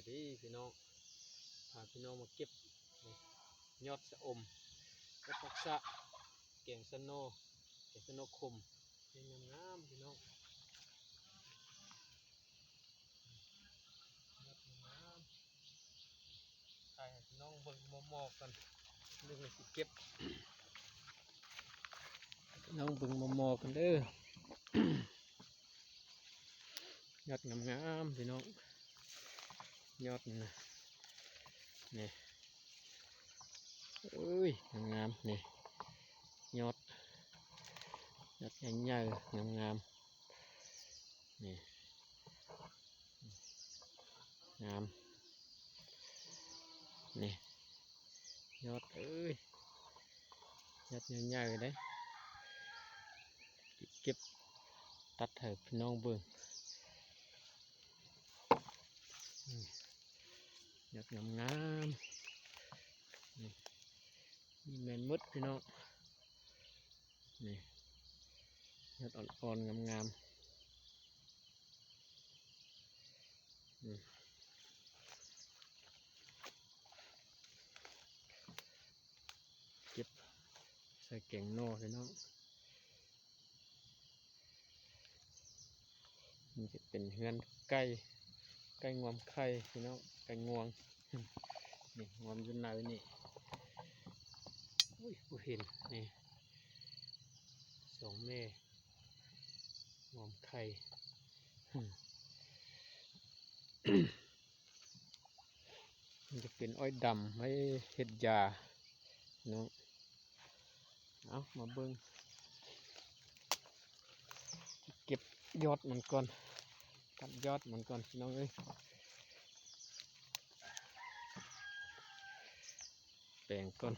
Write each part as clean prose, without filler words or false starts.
ดีพี่น้องพาพี่น้องมาเก็บยอดสะอมกับผักสะแกงสะโนคมเป็นงามๆพี่น้องยอดงามถ่ายให้พี่น้องเบิ่งมอๆกันเรื่องสิเก็บพี่น้องเบิ่งมอๆกันเด้อยอดงามๆพี่น้องยอดนะนี่เอ้ยงามๆนี่ยอดใหญ่ๆงามๆนี่งามนี่ยอดเอ้ยยอดใหญ่ๆเลยเก็บตัดให้พี่น้องเบิ่งยอดงามๆนี่แมนมดพี่น้องนี่ยอดอ่อนๆงามๆเก็บใส่แกงนอพี่น้องมันจะเป็นเฮือนไก่งวมไข่พี่น้องไก่งวงนี่งวมอยู่ไหนนี่อุ้ยผู้เห็นนี่สองแม่งวมไข่มันจะเป็นอ้อยดำไว้เห็ดยาเนาะเอามาเบิ้งเก็บยอดมันก่อนตัดยอดมันก่อนพี่น้องเอ้ยแปลงก่อน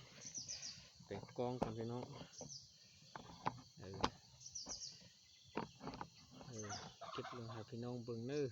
แปลงกองก่อนพี่น้องเก็บลงให้พี่น้องเบิ้งเน้ย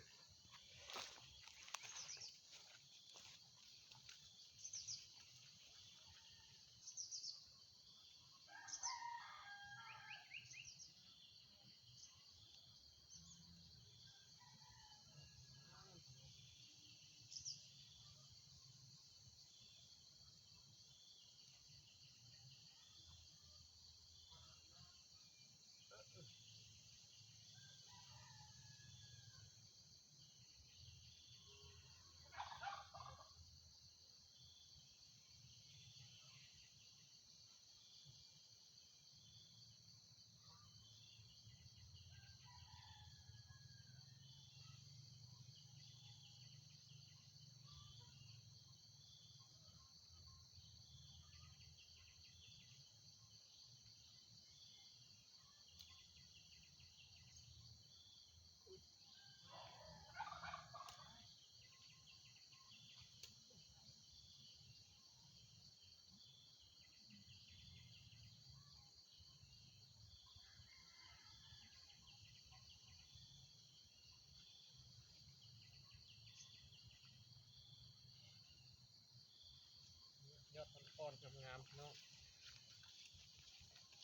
อดอ่อนๆงามๆพี่น้อง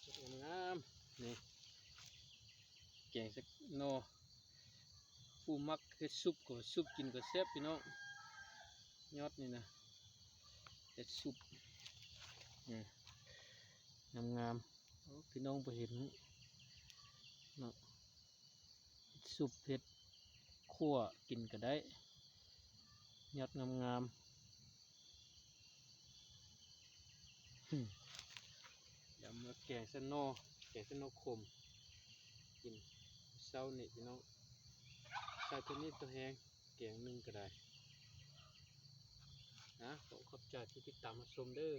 ยอดงามนี่แกงสักโนผู้มักเฮ็ดซุปก็ซุปกินก็แซ่บพี่น้องยอดนี่นะเฮ็ดซุปงามๆพี่น้องไปเห็นเนาะซุปเฮ็ดคั่วกินก็ได้ยอดงามๆอย่ามาแกงสะโนคมกินเช้านี่พี่น้องใส่ตัวนี้ตัวแห้งแกงนึ่งก็ได้นะขอขอบใจที่ติดตามมาชมเด้อ